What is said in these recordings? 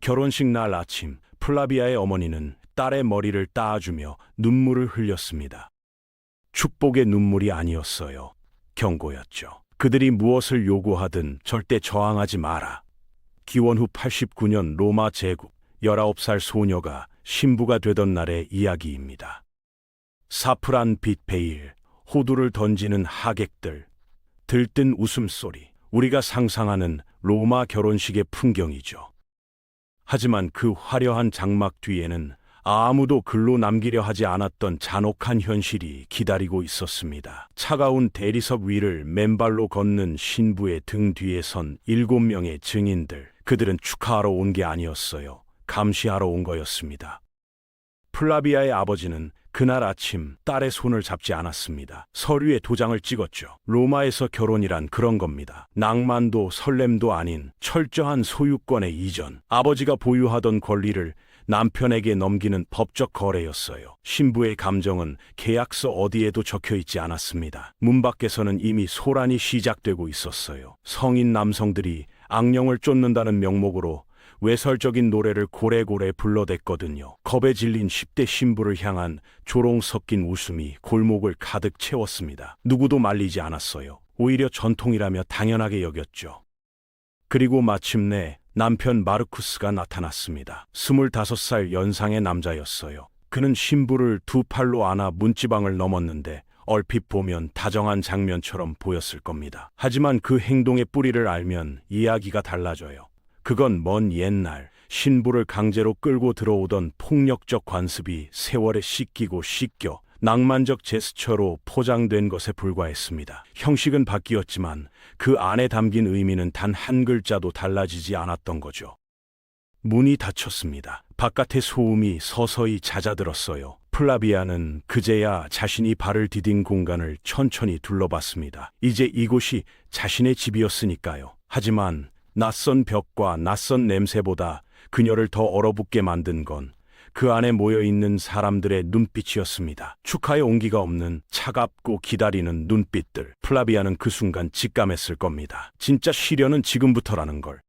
결혼식 날 아침, 플라비아의 어머니는 딸의 머리를 따아주며 눈물을 흘렸습니다. 축복의 눈물이 아니었어요. 경고였죠. 그들이 무엇을 요구하든 절대 저항하지 마라. 기원 후 89년 로마 제국 19살 소녀가 신부가 되던 날의 이야기입니다. 사프란 빛 베일, 호두를 던지는 하객들, 들뜬 웃음소리, 우리가 상상하는 로마 결혼식의 풍경이죠. 하지만 그 화려한 장막 뒤에는 아무도 글로 남기려 하지 않았던 잔혹한 현실이 기다리고 있었습니다. 차가운 대리석 위를 맨발로 걷는 신부의 등 뒤에 선 7명의 증인들. 그들은 축하하러 온 게 아니었어요. 감시하러 온 거였습니다. 플라비아의 아버지는 그날 아침 딸의 손을 잡지 않았습니다. 서류에 도장을 찍었죠. 로마에서 결혼이란 그런 겁니다. 낭만도 설렘도 아닌 철저한 소유권의 이전. 아버지가 보유하던 권리를 남편에게 넘기는 법적 거래였어요. 신부의 감정은 계약서 어디에도 적혀 있지 않았습니다. 문 밖에서는 이미 소란이 시작되고 있었어요. 성인 남성들이 악령을 쫓는다는 명목으로 외설적인 노래를 고래고래 불러댔거든요. 겁에 질린 10대 신부를 향한 조롱 섞인 웃음이 골목을 가득 채웠습니다. 누구도 말리지 않았어요. 오히려 전통이라며 당연하게 여겼죠. 그리고 마침내 남편 마르쿠스가 나타났습니다. 25살 연상의 남자였어요. 그는 신부를 두 팔로 안아 문지방을 넘었는데 얼핏 보면 다정한 장면처럼 보였을 겁니다. 하지만 그 행동의 뿌리를 알면 이야기가 달라져요. 그건 먼 옛날 신부를 강제로 끌고 들어오던 폭력적 관습이 세월에 씻기고 씻겨 낭만적 제스처로 포장된 것에 불과했습니다. 형식은 바뀌었지만 그 안에 담긴 의미는 단 한 글자도 달라지지 않았던 거죠. 문이 닫혔습니다. 바깥의 소음이 서서히 잦아들었어요. 플라비아는 그제야 자신이 발을 디딘 공간을 천천히 둘러봤습니다. 이제 이곳이 자신의 집이었으니까요. 하지만 낯선 벽과 낯선 냄새보다 그녀를 더 얼어붙게 만든 건 그 안에 모여있는 사람들의 눈빛이었습니다. 축하의 온기가 없는 차갑고 기다리는 눈빛들. 플라비아는 그 순간 직감했을 겁니다. 진짜 시련은 지금부터라는 걸.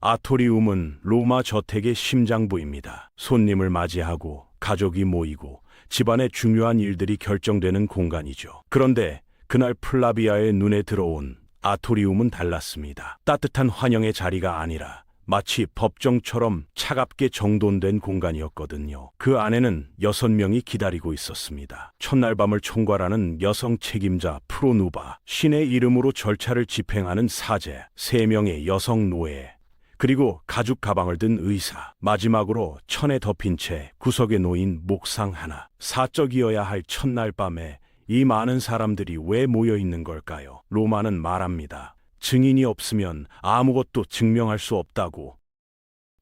아토리움은 로마 저택의 심장부입니다. 손님을 맞이하고 가족이 모이고 집안의 중요한 일들이 결정되는 공간이죠. 그런데 그날 플라비아의 눈에 들어온 아토리움은 달랐습니다. 따뜻한 환영의 자리가 아니라 마치 법정처럼 차갑게 정돈된 공간이었거든요. 그 안에는 6명이 기다리고 있었습니다. 첫날 밤을 총괄하는 여성 책임자 프로누바, 신의 이름으로 절차를 집행하는 사제, 3명의 여성 노예, 그리고 가죽 가방을 든 의사, 마지막으로 천에 덮인 채 구석에 놓인 목상 하나. 사적이어야 할 첫날 밤에 이 많은 사람들이 왜 모여 있는 걸까요? 로마는 말합니다. 증인이 없으면 아무것도 증명할 수 없다고.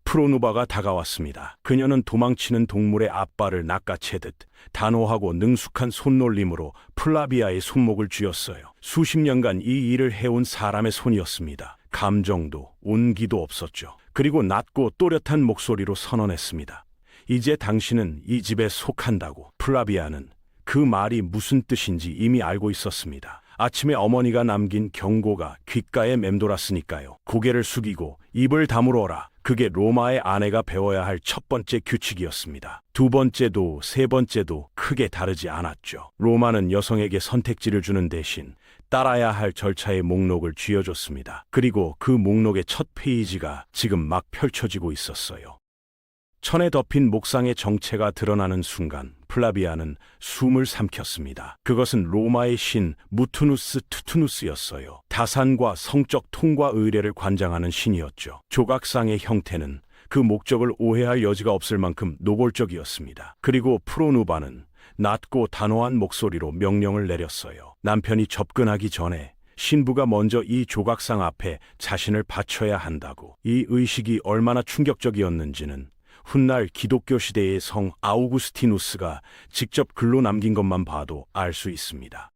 프로누바가 다가왔습니다. 그녀는 도망치는 동물의 앞발을 낚아채듯 단호하고 능숙한 손놀림으로 플라비아의 손목을 쥐었어요. 수십 년간 이 일을 해온 사람의 손이었습니다. 감정도 온기도 없었죠. 그리고 낮고 또렷한 목소리로 선언했습니다. 이제 당신은 이 집에 속한다고. 플라비아는 그 말이 무슨 뜻인지 이미 알고 있었습니다. 아침에 어머니가 남긴 경고가 귓가에 맴돌았으니까요. 고개를 숙이고 입을 다물어라. 그게 로마의 아내가 배워야 할 첫 번째 규칙이었습니다. 두 번째도 세 번째도 크게 다르지 않았죠. 로마는 여성에게 선택지를 주는 대신 따라야 할 절차의 목록을 쥐어줬습니다. 그리고 그 목록의 첫 페이지가 지금 막 펼쳐지고 있었어요. 천에 덮인 목상의 정체가 드러나는 순간 플라비아는 숨을 삼켰습니다. 그것은 로마의 신 무투누스 투투누스였어요. 다산과 성적 통과 의례를 관장하는 신이었죠. 조각상의 형태는 그 목적을 오해할 여지가 없을 만큼 노골적이었습니다. 그리고 프로누바는 낮고 단호한 목소리로 명령을 내렸어요. 남편이 접근하기 전에 신부가 먼저 이 조각상 앞에 자신을 바쳐야 한다고. 이 의식이 얼마나 충격적이었는지는 훗날 기독교 시대의 성 아우구스티누스가 직접 글로 남긴 것만 봐도 알 수 있습니다.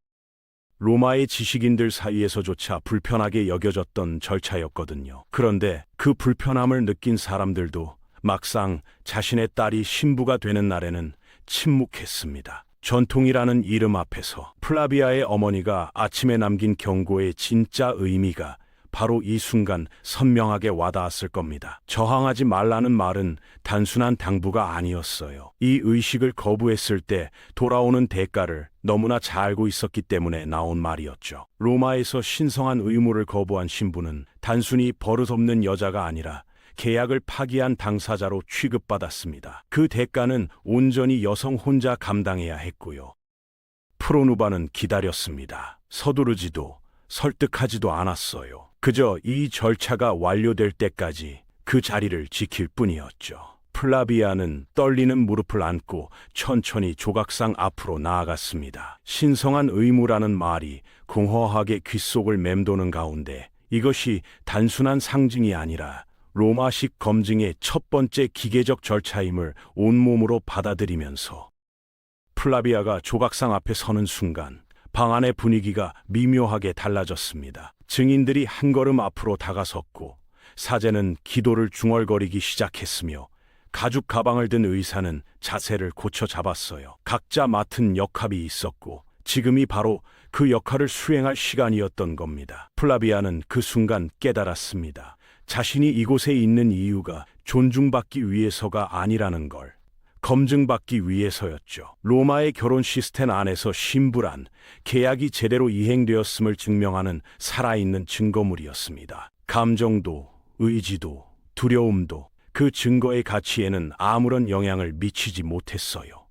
로마의 지식인들 사이에서조차 불편하게 여겨졌던 절차였거든요. 그런데 그 불편함을 느낀 사람들도 막상 자신의 딸이 신부가 되는 날에는 침묵했습니다. 전통이라는 이름 앞에서 플라비아의 어머니가 아침에 남긴 경고의 진짜 의미가 바로 이 순간 선명하게 와닿았을 겁니다. 저항하지 말라는 말은 단순한 당부가 아니었어요. 이 의식을 거부했을 때 돌아오는 대가를 너무나 잘 알고 있었기 때문에 나온 말이었죠. 로마에서 신성한 의무를 거부한 신부는 단순히 버릇없는 여자가 아니라 계약을 파기한 당사자로 취급받았습니다. 그 대가는 온전히 여성 혼자 감당해야 했고요. 프로누바는 기다렸습니다. 서두르지도 설득하지도 않았어요. 그저 이 절차가 완료될 때까지 그 자리를 지킬 뿐이었죠. 플라비아는 떨리는 무릎을 안고 천천히 조각상 앞으로 나아갔습니다. 신성한 의무라는 말이 공허하게 귓속을 맴도는 가운데 이것이 단순한 상징이 아니라 로마식 검증의 첫 번째 기계적 절차임을 온몸으로 받아들이면서 플라비아가 조각상 앞에 서는 순간 방 안의 분위기가 미묘하게 달라졌습니다. 증인들이 한 걸음 앞으로 다가섰고 사제는 기도를 중얼거리기 시작했으며 가죽 가방을 든 의사는 자세를 고쳐 잡았어요. 각자 맡은 역할이 있었고 지금이 바로 그 역할을 수행할 시간이었던 겁니다. 플라비아는 그 순간 깨달았습니다. 자신이 이곳에 있는 이유가 존중받기 위해서가 아니라는 걸, 검증받기 위해서였죠. 로마의 결혼 시스템 안에서 신부란 계약이 제대로 이행되었음을 증명하는 살아있는 증거물이었습니다. 감정도, 의지도, 두려움도 그 증거의 가치에는 아무런 영향을 미치지 못했어요.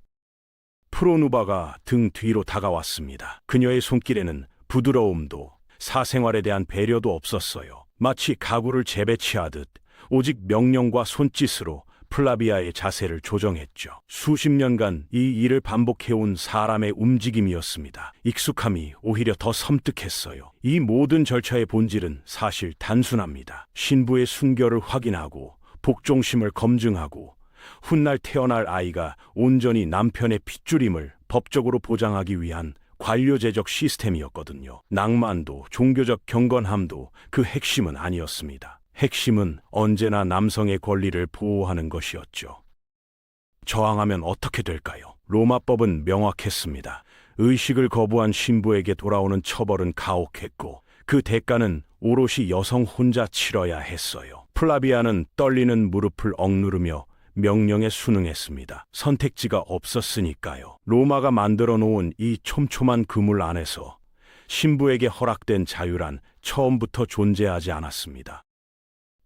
프로누바가 등 뒤로 다가왔습니다. 그녀의 손길에는 부드러움도 사생활에 대한 배려도 없었어요. 마치 가구를 재배치하듯 오직 명령과 손짓으로 플라비아의 자세를 조정했죠. 수십 년간 이 일을 반복해온 사람의 움직임이었습니다. 익숙함이 오히려 더 섬뜩했어요. 이 모든 절차의 본질은 사실 단순합니다. 신부의 순결을 확인하고 복종심을 검증하고 훗날 태어날 아이가 온전히 남편의 핏줄임을 법적으로 보장하기 위한 관료제적 시스템이었거든요. 낭만도 종교적 경건함도 그 핵심은 아니었습니다. 핵심은 언제나 남성의 권리를 보호하는 것이었죠. 저항하면 어떻게 될까요? 로마법은 명확했습니다. 의식을 거부한 신부에게 돌아오는 처벌은 가혹했고 그 대가는 오롯이 여성 혼자 치러야 했어요. 플라비아는 떨리는 무릎을 억누르며 명령에 순응했습니다. 선택지가 없었으니까요. 로마가 만들어 놓은 이 촘촘한 그물 안에서 신부에게 허락된 자유란 처음부터 존재하지 않았습니다.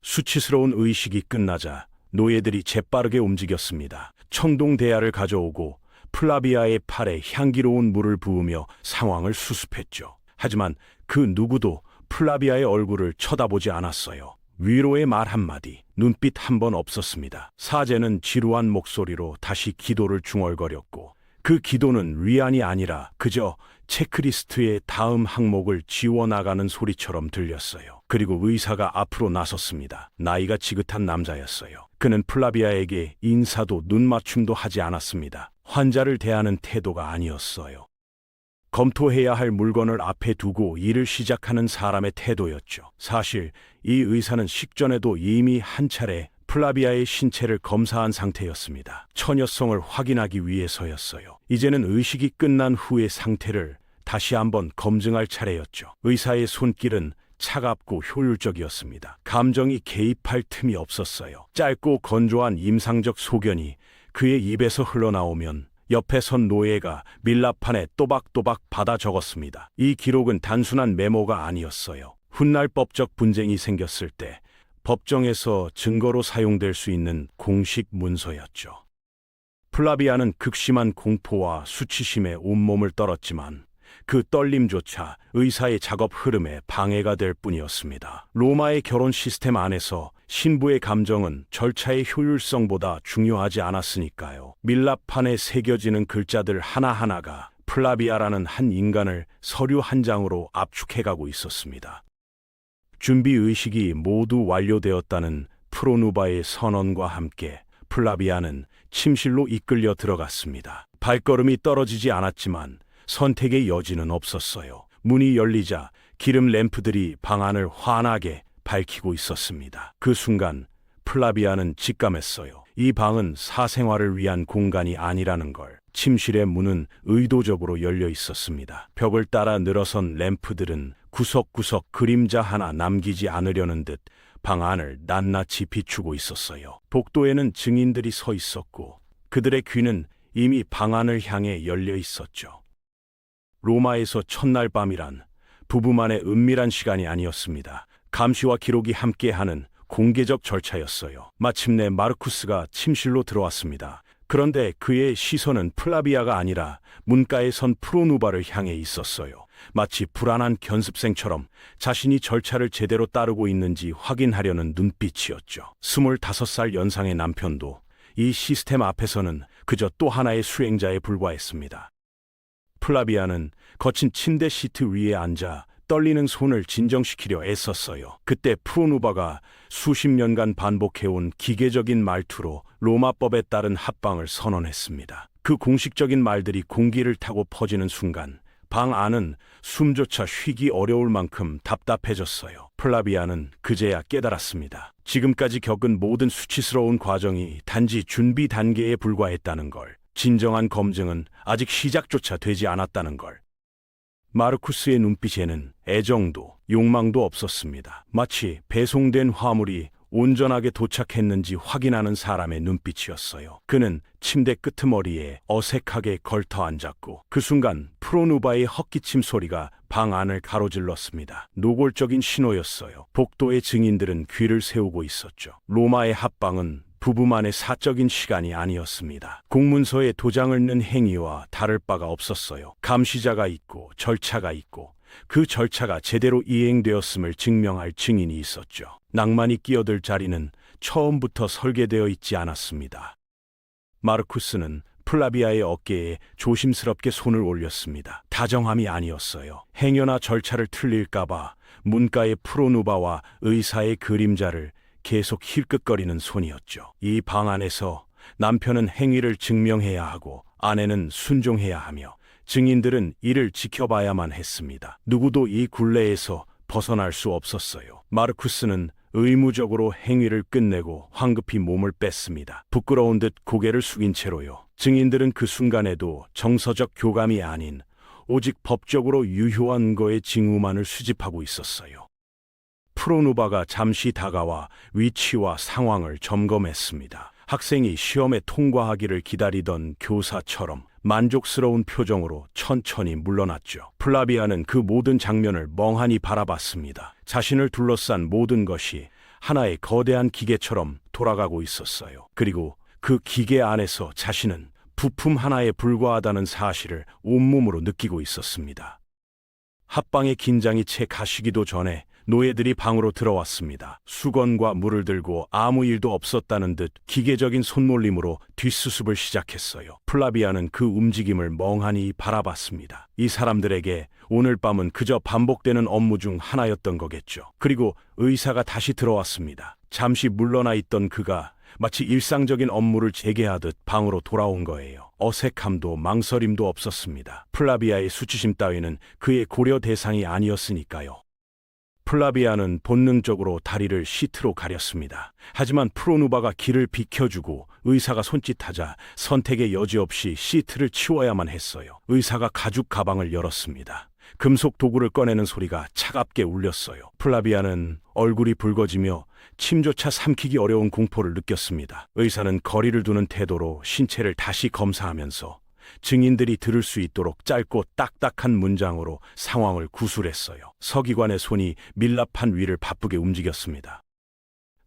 수치스러운 의식이 끝나자 노예들이 재빠르게 움직였습니다. 청동 대야를 가져오고 플라비아의 팔에 향기로운 물을 부으며 상황을 수습했죠. 하지만 그 누구도 플라비아의 얼굴을 쳐다보지 않았어요. 위로의 말 한마디, 눈빛 한 번 없었습니다. 사제는 지루한 목소리로 다시 기도를 중얼거렸고 그 기도는 위안이 아니라 그저 체크리스트의 다음 항목을 지워나가는 소리처럼 들렸어요. 그리고 의사가 앞으로 나섰습니다. 나이가 지긋한 남자였어요. 그는 플라비아에게 인사도 눈맞춤도 하지 않았습니다. 환자를 대하는 태도가 아니었어요. 검토해야 할 물건을 앞에 두고 일을 시작하는 사람의 태도였죠. 사실 이 의사는 식전에도 이미 한 차례 플라비아의 신체를 검사한 상태였습니다. 처녀성을 확인하기 위해서였어요. 이제는 의식이 끝난 후의 상태를 다시 한번 검증할 차례였죠. 의사의 손길은 차갑고 효율적이었습니다. 감정이 개입할 틈이 없었어요. 짧고 건조한 임상적 소견이 그의 입에서 흘러나오면 옆에 선 노예가 밀랍판에 또박또박 받아 적었습니다. 이 기록은 단순한 메모가 아니었어요. 훗날 법적 분쟁이 생겼을 때 법정에서 증거로 사용될 수 있는 공식 문서였죠. 플라비아는 극심한 공포와 수치심에 온몸을 떨었지만 그 떨림조차 의사의 작업 흐름에 방해가 될 뿐이었습니다. 로마의 결혼 시스템 안에서 신부의 감정은 절차의 효율성보다 중요하지 않았으니까요. 밀랍판에 새겨지는 글자들 하나하나가 플라비아라는 한 인간을 서류 한 장으로 압축해가고 있었습니다. 준비의식이 모두 완료되었다는 프로누바의 선언과 함께 플라비아는 침실로 이끌려 들어갔습니다. 발걸음이 떨어지지 않았지만 선택의 여지는 없었어요. 문이 열리자 기름 램프들이 방 안을 환하게 밝히고 있었습니다. 그 순간 플라비아는 직감했어요. 이 방은 사생활을 위한 공간이 아니라는 걸. 침실의 문은 의도적으로 열려 있었습니다. 벽을 따라 늘어선 램프들은 구석구석 그림자 하나 남기지 않으려는 듯 방 안을 낱낱이 비추고 있었어요. 복도에는 증인들이 서 있었고 그들의 귀는 이미 방 안을 향해 열려 있었죠. 로마에서 첫날 밤이란 부부만의 은밀한 시간이 아니었습니다. 감시와 기록이 함께하는 공개적 절차였어요. 마침내 마르쿠스가 침실로 들어왔습니다. 그런데 그의 시선은 플라비아가 아니라 문가에 선 프로누바를 향해 있었어요. 마치 불안한 견습생처럼 자신이 절차를 제대로 따르고 있는지 확인하려는 눈빛이었죠. 25살 연상의 남편도 이 시스템 앞에서는 그저 또 하나의 수행자에 불과했습니다. 플라비아는 거친 침대 시트 위에 앉아 떨리는 손을 진정시키려 애썼어요. 그때 프로누바가 수십 년간 반복해온 기계적인 말투로 로마법에 따른 합방을 선언했습니다. 그 공식적인 말들이 공기를 타고 퍼지는 순간 방 안은 숨조차 쉬기 어려울 만큼 답답해졌어요. 플라비아는 그제야 깨달았습니다. 지금까지 겪은 모든 수치스러운 과정이 단지 준비 단계에 불과했다는 걸, 진정한 검증은 아직 시작조차 되지 않았다는 걸. 마르쿠스의 눈빛에는 애정도 욕망도 없었습니다. 마치 배송된 화물이 온전하게 도착했는지 확인하는 사람의 눈빛이었어요. 그는 침대 끄트머리에 어색하게 걸터 앉았고 그 순간 프로누바의 헛기침 소리가 방 안을 가로질렀습니다. 노골적인 신호였어요. 복도의 증인들은 귀를 세우고 있었죠. 로마의 합방은 부부만의 사적인 시간이 아니었습니다. 공문서에 도장을 넣은 행위와 다를 바가 없었어요. 감시자가 있고 절차가 있고 그 절차가 제대로 이행되었음을 증명할 증인이 있었죠. 낭만이 끼어들 자리는 처음부터 설계되어 있지 않았습니다. 마르쿠스는 플라비아의 어깨에 조심스럽게 손을 올렸습니다. 다정함이 아니었어요. 행여나 절차를 틀릴까봐 문가의 프로누바와 의사의 그림자를 계속 힐끗거리는 손이었죠. 이 방 안에서 남편은 행위를 증명해야 하고 아내는 순종해야 하며 증인들은 이를 지켜봐야만 했습니다. 누구도 이 굴레에서 벗어날 수 없었어요. 마르쿠스는 의무적으로 행위를 끝내고 황급히 몸을 뺐습니다. 부끄러운 듯 고개를 숙인 채로요. 증인들은 그 순간에도 정서적 교감이 아닌 오직 법적으로 유효한 거의 징후만을 수집하고 있었어요. 프로누바가 잠시 다가와 위치와 상황을 점검했습니다. 학생이 시험에 통과하기를 기다리던 교사처럼 만족스러운 표정으로 천천히 물러났죠. 플라비아는 그 모든 장면을 멍하니 바라봤습니다. 자신을 둘러싼 모든 것이 하나의 거대한 기계처럼 돌아가고 있었어요. 그리고 그 기계 안에서 자신은 부품 하나에 불과하다는 사실을 온몸으로 느끼고 있었습니다. 합방의 긴장이 채 가시기도 전에 노예들이 방으로 들어왔습니다. 수건과 물을 들고 아무 일도 없었다는 듯 기계적인 손놀림으로 뒷수습을 시작했어요. 플라비아는 그 움직임을 멍하니 바라봤습니다. 이 사람들에게 오늘 밤은 그저 반복되는 업무 중 하나였던 거겠죠. 그리고 의사가 다시 들어왔습니다. 잠시 물러나 있던 그가 마치 일상적인 업무를 재개하듯 방으로 돌아온 거예요. 어색함도 망설임도 없었습니다. 플라비아의 수치심 따위는 그의 고려 대상이 아니었으니까요. 플라비아는 본능적으로 다리를 시트로 가렸습니다. 하지만 프로누바가 길을 비켜주고 의사가 손짓하자 선택의 여지 없이 시트를 치워야만 했어요. 의사가 가죽 가방을 열었습니다. 금속 도구를 꺼내는 소리가 차갑게 울렸어요. 플라비아는 얼굴이 붉어지며 침조차 삼키기 어려운 공포를 느꼈습니다. 의사는 거리를 두는 태도로 신체를 다시 검사하면서 증인들이 들을 수 있도록 짧고 딱딱한 문장으로 상황을 구술했어요. 서기관의 손이 밀랍한 위를 바쁘게 움직였습니다.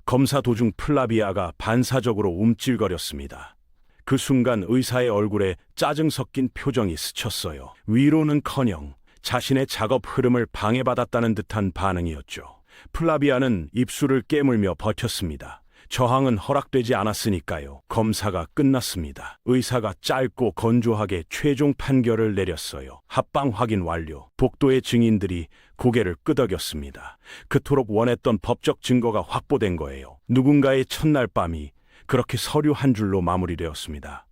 검사 도중 플라비아가 반사적으로 움찔거렸습니다. 그 순간 의사의 얼굴에 짜증 섞인 표정이 스쳤어요. 위로는커녕 자신의 작업 흐름을 방해받았다는 듯한 반응이었죠. 플라비아는 입술을 깨물며 버텼습니다. 저항은 허락되지 않았으니까요. 검사가 끝났습니다. 의사가 짧고 건조하게 최종 판결을 내렸어요. 합방 확인 완료. 복도의 증인들이 고개를 끄덕였습니다. 그토록 원했던 법적 증거가 확보된 거예요. 누군가의 첫날 밤이 그렇게 서류 한 줄로 마무리되었습니다.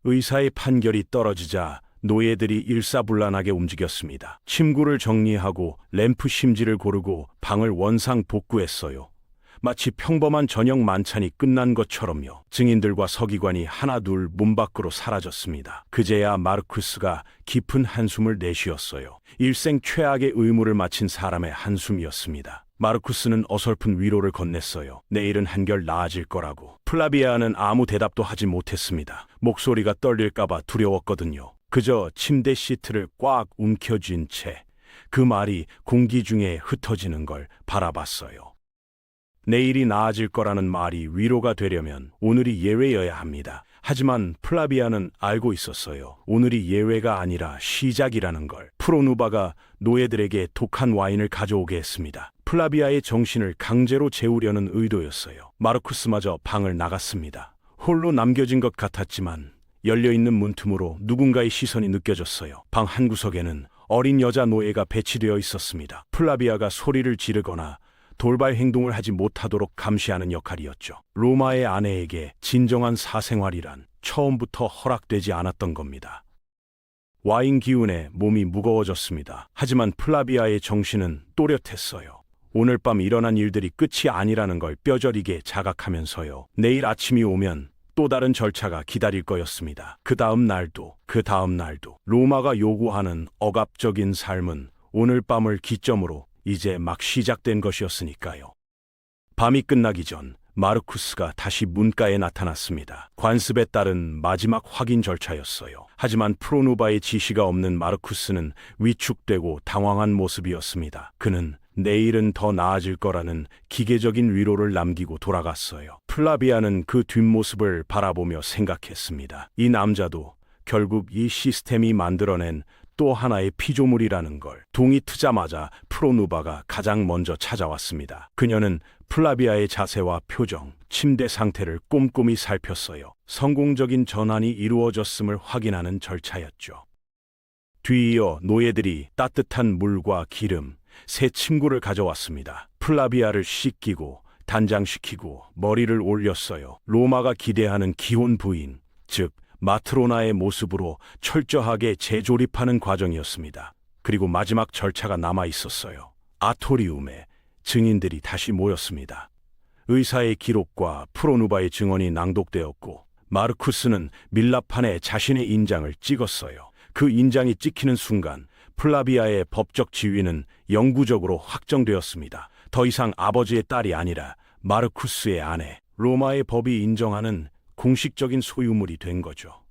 의사의 판결이 떨어지자 노예들이 일사불란하게 움직였습니다. 침구를 정리하고 램프 심지를 고르고 방을 원상 복구했어요. 마치 평범한 저녁 만찬이 끝난 것처럼요. 증인들과 서기관이 하나둘 문 밖으로 사라졌습니다. 그제야 마르쿠스가 깊은 한숨을 내쉬었어요. 일생 최악의 의무를 마친 사람의 한숨이었습니다. 마르쿠스는 어설픈 위로를 건넸어요. 내일은 한결 나아질 거라고. 플라비아는 아무 대답도 하지 못했습니다. 목소리가 떨릴까봐 두려웠거든요. 그저 침대 시트를 꽉 움켜쥔 채 그 말이 공기 중에 흩어지는 걸 바라봤어요. 내일이 나아질 거라는 말이 위로가 되려면 오늘이 예외여야 합니다. 하지만 플라비아는 알고 있었어요. 오늘이 예외가 아니라 시작이라는 걸. 프로누바가 노예들에게 독한 와인을 가져오게 했습니다. 플라비아의 정신을 강제로 재우려는 의도였어요. 마르쿠스마저 방을 나갔습니다. 홀로 남겨진 것 같았지만 열려있는 문틈으로 누군가의 시선이 느껴졌어요. 방 한구석에는 어린 여자 노예가 배치되어 있었습니다. 플라비아가 소리를 지르거나 돌발 행동을 하지 못하도록 감시하는 역할이었죠. 로마의 아내에게 진정한 사생활이란 처음부터 허락되지 않았던 겁니다. 와인 기운에 몸이 무거워졌습니다. 하지만 플라비아의 정신은 또렷했어요. 오늘 밤 일어난 일들이 끝이 아니라는 걸 뼈저리게 자각하면서요. 내일 아침이 오면 또 다른 절차가 기다릴 거였습니다. 그 다음 날도 로마가 요구하는 억압적인 삶은 오늘 밤을 기점으로 이제 막 시작된 것이었으니까요. 밤이 끝나기 전 마르쿠스가 다시 문가에 나타났습니다. 관습에 따른 마지막 확인 절차였어요. 하지만 프로누바의 지시가 없는 마르쿠스는 위축되고 당황한 모습이었습니다. 그는 내일은 더 나아질 거라는 기계적인 위로를 남기고 돌아갔어요. 플라비아는 그 뒷모습을 바라보며 생각했습니다. 이 남자도 결국 이 시스템이 만들어낸 또 하나의 피조물이라는 걸. 동이 트자마자 프로누바가 가장 먼저 찾아왔습니다. 그녀는 플라비아의 자세와 표정, 침대 상태를 꼼꼼히 살폈어요. 성공적인 전환이 이루어졌음을 확인하는 절차였죠. 뒤이어 노예들이 따뜻한 물과 기름, 새 침구를 가져왔습니다. 플라비아를 씻기고 단장시키고 머리를 올렸어요. 로마가 기대하는 기혼 부인, 즉 마트로나의 모습으로 철저하게 재조립하는 과정이었습니다. 그리고 마지막 절차가 남아 있었어요. 아토리움에 증인들이 다시 모였습니다. 의사의 기록과 프로누바의 증언이 낭독되었고 마르쿠스는 밀랍판에 자신의 인장을 찍었어요. 그 인장이 찍히는 순간 플라비아의 법적 지위는 영구적으로 확정되었습니다. 더 이상 아버지의 딸이 아니라 마르쿠스의 아내, 로마의 법이 인정하는 공식적인 소유물이 된 거죠.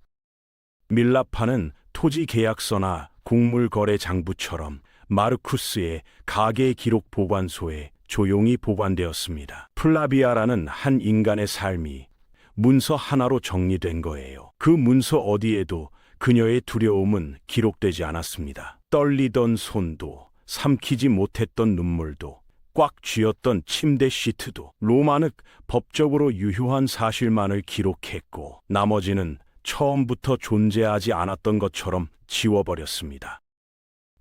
밀랍판은 토지 계약서나 곡물 거래 장부처럼 마르쿠스의 가계 기록 보관소에 조용히 보관되었습니다. 플라비아라는 한 인간의 삶이 문서 하나로 정리된 거예요. 그 문서 어디에도 그녀의 두려움은 기록되지 않았습니다. 떨리던 손도, 삼키지 못했던 눈물도, 꽉 쥐었던 침대 시트도. 로마는 법적으로 유효한 사실만을 기록했고 나머지는 처음부터 존재하지 않았던 것처럼 지워버렸습니다.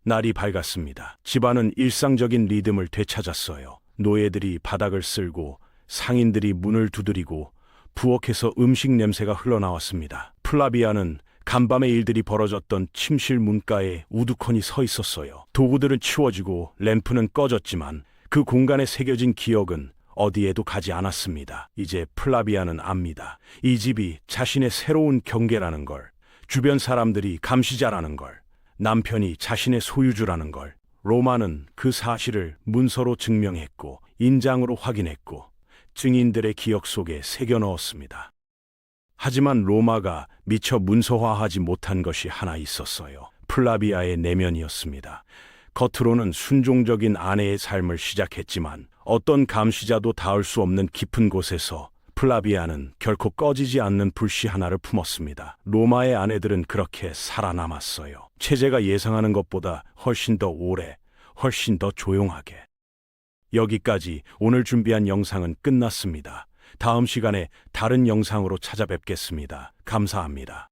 날이 밝았습니다. 집안은 일상적인 리듬을 되찾았어요. 노예들이 바닥을 쓸고 상인들이 문을 두드리고 부엌에서 음식 냄새가 흘러나왔습니다. 플라비아는 간밤에 일들이 벌어졌던 침실 문가에 우두커니 서 있었어요. 도구들은 치워지고 램프는 꺼졌지만 그 공간에 새겨진 기억은 어디에도 가지 않았습니다. 이제 플라비아는 압니다. 이 집이 자신의 새로운 경계라는 걸, 주변 사람들이 감시자라는 걸, 남편이 자신의 소유주라는 걸. 로마는 그 사실을 문서로 증명했고 인장으로 확인했고 증인들의 기억 속에 새겨 넣었습니다. 하지만 로마가 미처 문서화하지 못한 것이 하나 있었어요. 플라비아의 내면이었습니다. 겉으로는 순종적인 아내의 삶을 시작했지만 어떤 감시자도 닿을 수 없는 깊은 곳에서 플라비아는 결코 꺼지지 않는 불씨 하나를 품었습니다. 로마의 아내들은 그렇게 살아남았어요. 체제가 예상하는 것보다 훨씬 더 오래, 훨씬 더 조용하게. 여기까지 오늘 준비한 영상은 끝났습니다. 다음 시간에 다른 영상으로 찾아뵙겠습니다. 감사합니다.